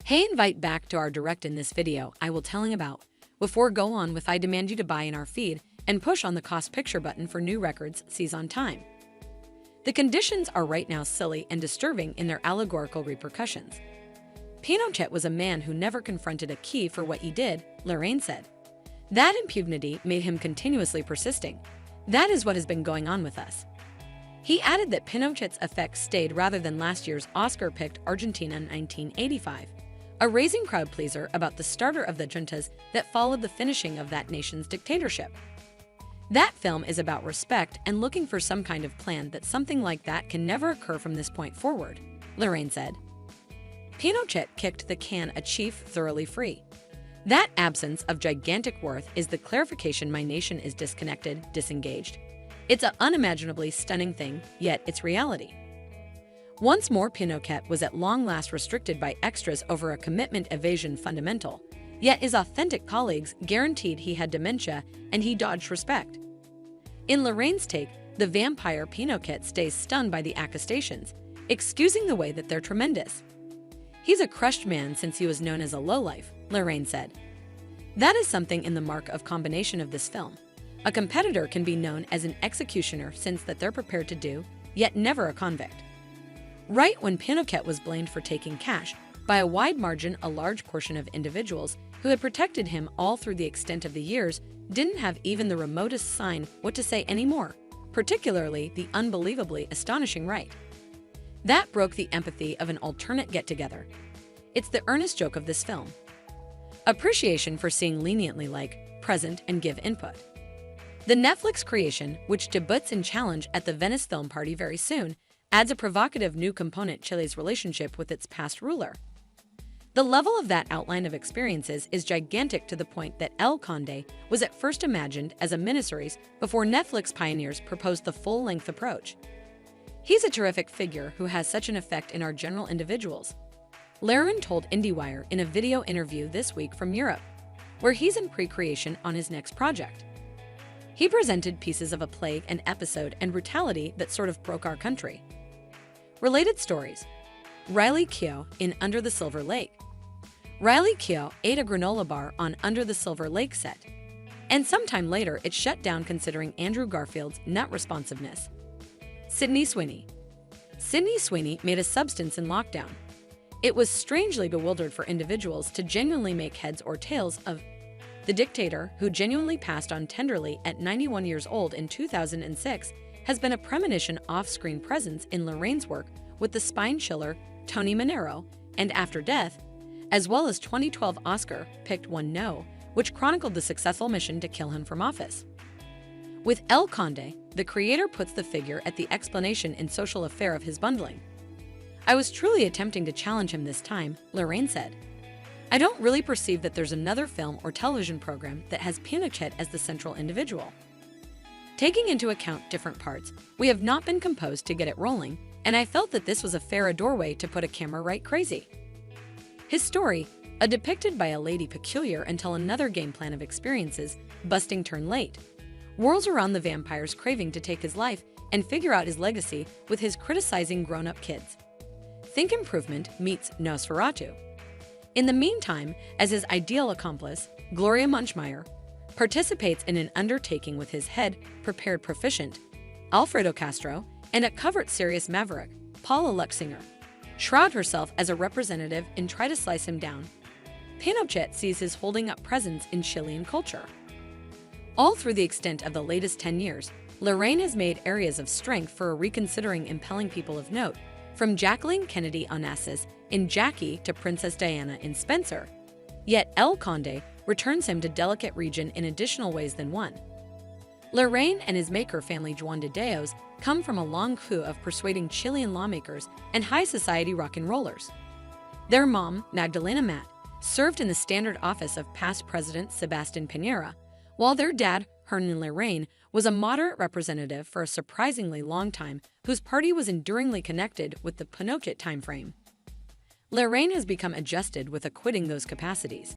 Hey, invite back to our direct in this video I will telling about. Before go on with I demand you to buy in our feed and push on the cost picture button for new records seize on time. The conditions are right now silly and disturbing in their allegorical repercussions. Pinochet was a man who never confronted a key for what he did, Lorraine said. That impunity made him continuously persisting. That is what has been going on with us. He added that Pinochet's effects stayed rather than last year's Oscar-picked Argentina in 1985, a raising crowd pleaser about the starter of the juntas that followed the finishing of that nation's dictatorship. That film is about respect and looking for some kind of plan that something like that can never occur from this point forward, Lorraine said. Pinochet kicked the can a chief thoroughly free. That absence of gigantic worth is the clarification my nation is disconnected, disengaged. It's an unimaginably stunning thing, yet it's reality. Once more, Pinochet was at long last restricted by extras over a commitment evasion fundamental, yet his authentic colleagues guaranteed he had dementia and he dodged respect. In Lorraine's take, the vampire Pinochet stays stunned by the accusations, excusing the way that they're tremendous. He's a crushed man since he was known as a lowlife, Lorraine said. That is something in the mark of combination of this film. A competitor can be known as an executioner since that they're prepared to do, yet never a convict. Right when Pinochet was blamed for taking cash, by a wide margin a large portion of individuals who had protected him all through the extent of the years didn't have even the remotest sign what to say anymore, particularly the unbelievably astonishing right. That broke the empathy of an alternate get-together. It's the earnest joke of this film. Appreciation for seeing leniently like, present and give input. The Netflix creation, which debuts in Challenge at the Venice Film Party very soon, adds a provocative new component: Chile's relationship with its past ruler. The level of that outline of experiences is gigantic to the point that El Conde was at first imagined as a miniseries before Netflix pioneers proposed the full-length approach. He's a terrific figure who has such an effect in our general individuals. Laren told IndieWire in a video interview this week from Europe, where he's in pre-creation on his next project. He presented pieces of a plague and episode and brutality that sort of broke our country. Related stories. Riley Keough in Under the Silver Lake. Riley Keough ate a granola bar on Under the Silver Lake set, and sometime later it shut down considering Andrew Garfield's nut responsiveness. Sydney Sweeney. Sydney Sweeney made a substance in lockdown. It was strangely bewildered for individuals to genuinely make heads or tails of the dictator, who genuinely passed on tenderly at 91 years old in 2006, has been a premonition off-screen presence in Lorraine's work with the spine chiller Tony Manero and After Death, as well as 2012 Oscar-picked One No, which chronicled the successful mission to kill him from office. With El Conde, the creator puts the figure at the explanation in social affair of his bundling. I was truly attempting to challenge him this time, Lorraine said. I don't really perceive that there's another film or television program that has Pinochet as the central individual. Taking into account different parts, we have not been composed to get it rolling, and I felt that this was a fair doorway to put a camera right crazy. His story, a depicted by a lady peculiar until another game plan of experiences, busting turn late, whirls around the vampire's craving to take his life and figure out his legacy with his criticizing grown-up kids. Think Improvement meets Nosferatu. In the meantime, as his ideal accomplice, Gloria Munchmeyer, participates in an undertaking with his head prepared proficient, Alfredo Castro, and a covert serious maverick, Paula Luxinger, shroud herself as a representative and try to slice him down. Pinochet sees his holding up presence in Chilean culture. All through the extent of the latest 10 years, Lorraine has made areas of strength for reconsidering impelling people of note, from Jacqueline Kennedy Onassis in Jackie to Princess Diana in Spencer. Yet El Conde returns him to delicate region in additional ways than one. Lorraine and his maker family Juan de Deos come from a long queue of persuading Chilean lawmakers and high society rock and rollers. Their mom, Magdalena Matt, served in the standard office of past President Sebastián Piñera, while their dad, Hernan Lorraine, was a moderate representative for a surprisingly long time whose party was enduringly connected with the Pinochet timeframe. Lorraine has become adjusted with acquitting those capacities.